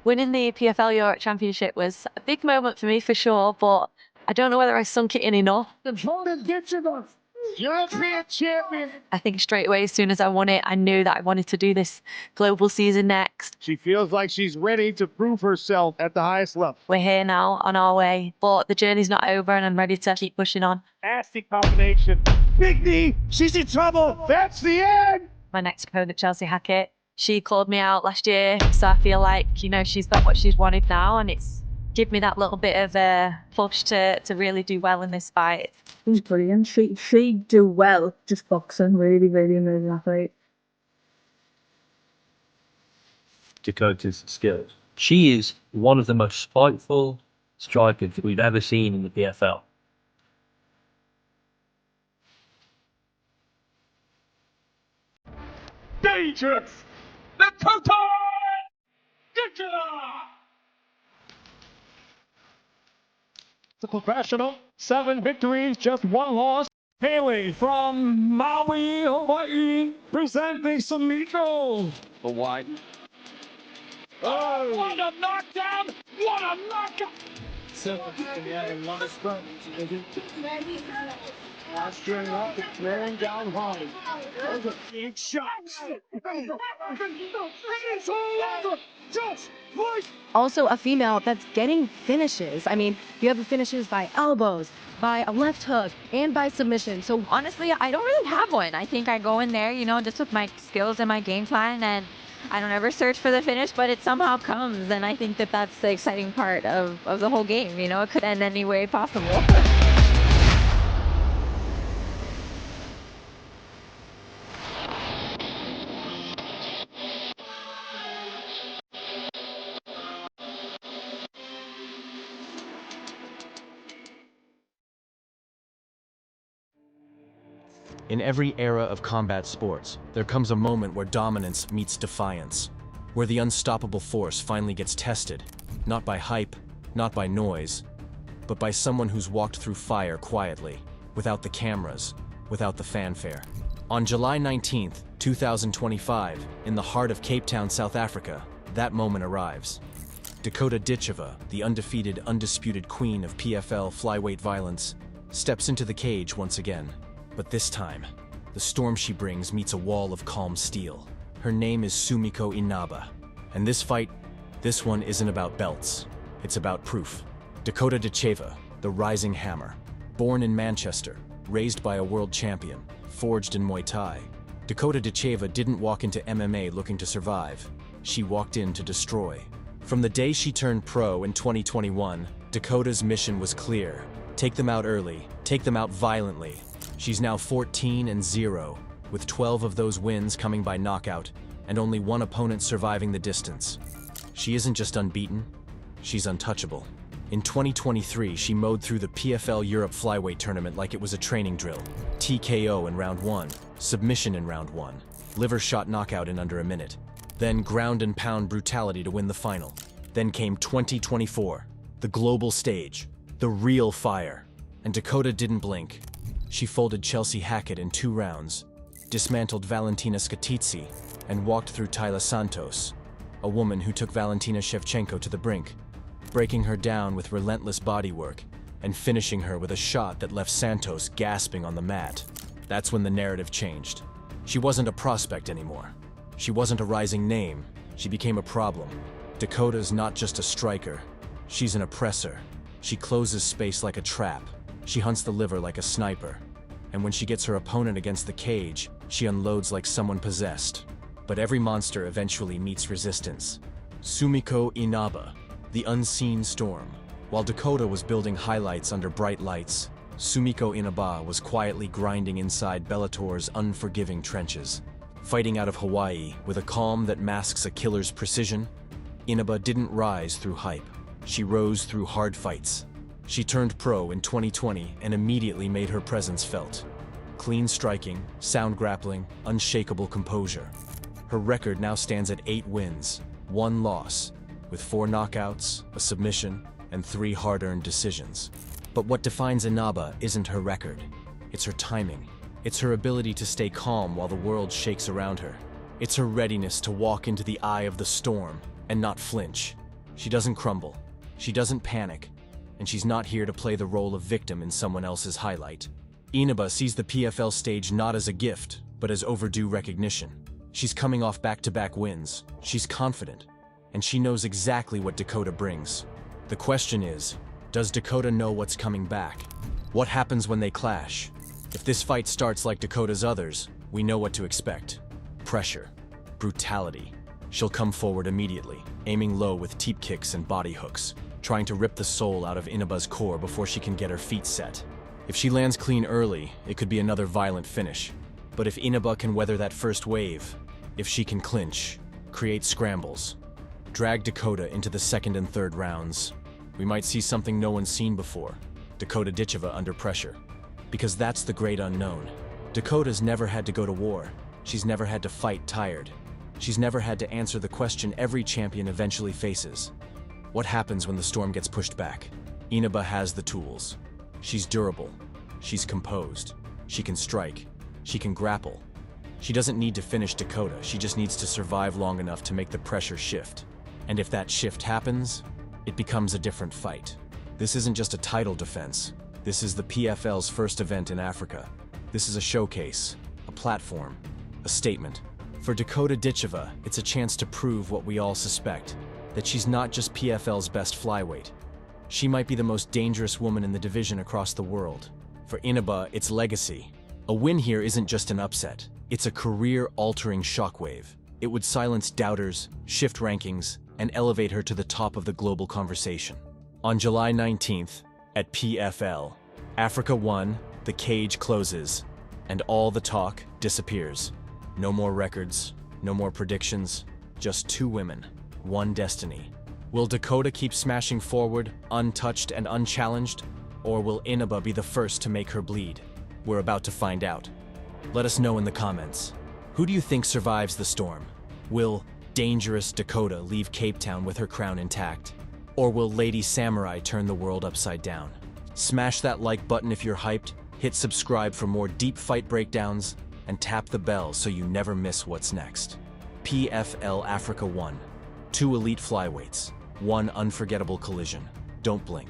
Winning the PFL Europe Championship was a big moment for me for sure, but I don't know whether I sunk it in enough. Dakota Ditcheva, European champion. I think straight away, as soon as I won it, I knew that I wanted to do this global season next. She feels like she's ready to prove herself at the highest level. We're here now, on our way, but the journey's not over and I'm ready to keep pushing on. Nasty combination. Big knee. She's in trouble. That's the end. My next opponent, Chelsea Hackett, she called me out last year, so I feel like, she's got what she's wanted now, and it's give me that little bit of a push to really do well in this fight. She's brilliant. She do well just boxing. Really, really amazing athlete. Dakota's skills. She is one of the most spiteful strikers we've ever seen in the PFL. Dangerous. Dakota Ditcheva. The professional, 7 victories, just 1 loss. Haley from Maui, Hawaii, presenting Sumiko. Hawaii. Oh, what a knockdown! What a knockout! Laying down hard. Those are big shots. It's all over. Just like. Also a female that's getting finishes. I mean, you have the finishes by elbows, by a left hook, and by submission. So Honestly, I don't really have one. I think I go in there, just with my skills and my game plan, and I don't ever search for the finish, but it somehow comes. And I think that that's the exciting part of the whole game. It could end any way possible. In every era of combat sports, there comes a moment where dominance meets defiance, where the unstoppable force finally gets tested, not by hype, not by noise, but by someone who's walked through fire quietly, without the cameras, without the fanfare. On July 19th, 2025, in the heart of Cape Town, South Africa, that moment arrives. Dakota Ditcheva, the undefeated, undisputed queen of PFL flyweight violence, steps into the cage once again. But this time, the storm she brings meets a wall of calm steel. Her name is Sumiko Inaba. And this fight, this one isn't about belts. It's about proof. Dakota Ditcheva, the rising hammer. Born in Manchester, raised by a world champion, forged in Muay Thai. Dakota Ditcheva didn't walk into MMA looking to survive. She walked in to destroy. From the day she turned pro in 2021, Dakota's mission was clear. Take them out early, take them out violently. She's now 14-0, with 12 of those wins coming by knockout, and only 1 opponent surviving the distance. She isn't just unbeaten, she's untouchable. In 2023, she mowed through the PFL Europe Flyweight Tournament like it was a training drill. TKO in round 1, submission in round 1, liver shot knockout in under a minute, then ground and pound brutality to win the final. Then came 2024, the global stage, the real fire, and Dakota didn't blink. She folded Chelsea Hackett in 2 rounds, dismantled Valentina Skitidze, and walked through Tayla Santos, a woman who took Valentina Shevchenko to the brink, breaking her down with relentless bodywork and finishing her with a shot that left Santos gasping on the mat. That's when the narrative changed. She wasn't a prospect anymore. She wasn't a rising name. She became a problem. Dakota's not just a striker. She's an oppressor. She closes space like a trap. She hunts the liver like a sniper. And when she gets her opponent against the cage, she unloads like someone possessed. But every monster eventually meets resistance. Sumiko Inaba, the unseen storm. While Dakota was building highlights under bright lights, Sumiko Inaba was quietly grinding inside Bellator's unforgiving trenches. Fighting out of Hawaii with a calm that masks a killer's precision, Inaba didn't rise through hype. She rose through hard fights. She turned pro in 2020 and immediately made her presence felt. Clean striking, sound grappling, unshakable composure. Her record now stands at 8 wins, 1 loss, with 4 knockouts, a submission, and 3 hard-earned decisions. But what defines Inaba isn't her record. It's her timing. It's her ability to stay calm while the world shakes around her. It's her readiness to walk into the eye of the storm and not flinch. She doesn't crumble. She doesn't panic. And she's not here to play the role of victim in someone else's highlight. Inaba sees the PFL stage not as a gift, but as overdue recognition. She's coming off back-to-back wins. She's confident. And she knows exactly what Dakota brings. The question is, does Dakota know what's coming back? What happens when they clash? If this fight starts like Dakota's others, we know what to expect. Pressure. Brutality. She'll come forward immediately, aiming low with teep kicks and body hooks, trying to rip the soul out of Inaba's core before she can get her feet set. If she lands clean early, it could be another violent finish. But if Inaba can weather that first wave, if she can clinch, create scrambles, drag Dakota into the second and third rounds, we might see something no one's seen before. Dakota Ditcheva under pressure. Because that's the great unknown. Dakota's never had to go to war. She's never had to fight tired. She's never had to answer the question every champion eventually faces. What happens when the storm gets pushed back? Inaba has the tools. She's durable. She's composed. She can strike. She can grapple. She doesn't need to finish Dakota. She just needs to survive long enough to make the pressure shift. And if that shift happens, it becomes a different fight. This isn't just a title defense. This is the PFL's first event in Africa. This is a showcase, a platform, a statement. For Dakota Ditcheva, it's a chance to prove what we all suspect, that she's not just PFL's best flyweight. She might be the most dangerous woman in the division across the world. For Inaba, it's legacy. A win here isn't just an upset. It's a career-altering shockwave. It would silence doubters, shift rankings, and elevate her to the top of the global conversation. On July 19th, at PFL, Africa 1, the cage closes, and all the talk disappears. No more records, no more predictions, just two women, one destiny. Will Dakota keep smashing forward, untouched and unchallenged, or will Inaba be the first to make her bleed? We're about to find out. Let us know in the comments. Who do you think survives the storm? Will dangerous Dakota leave Cape Town with her crown intact? Or will Lady Samurai turn the world upside down? Smash that like button if you're hyped, hit subscribe for more deep fight breakdowns, and tap the bell so you never miss what's next. PFL Africa 1. Two elite flyweights. One unforgettable collision. Don't blink.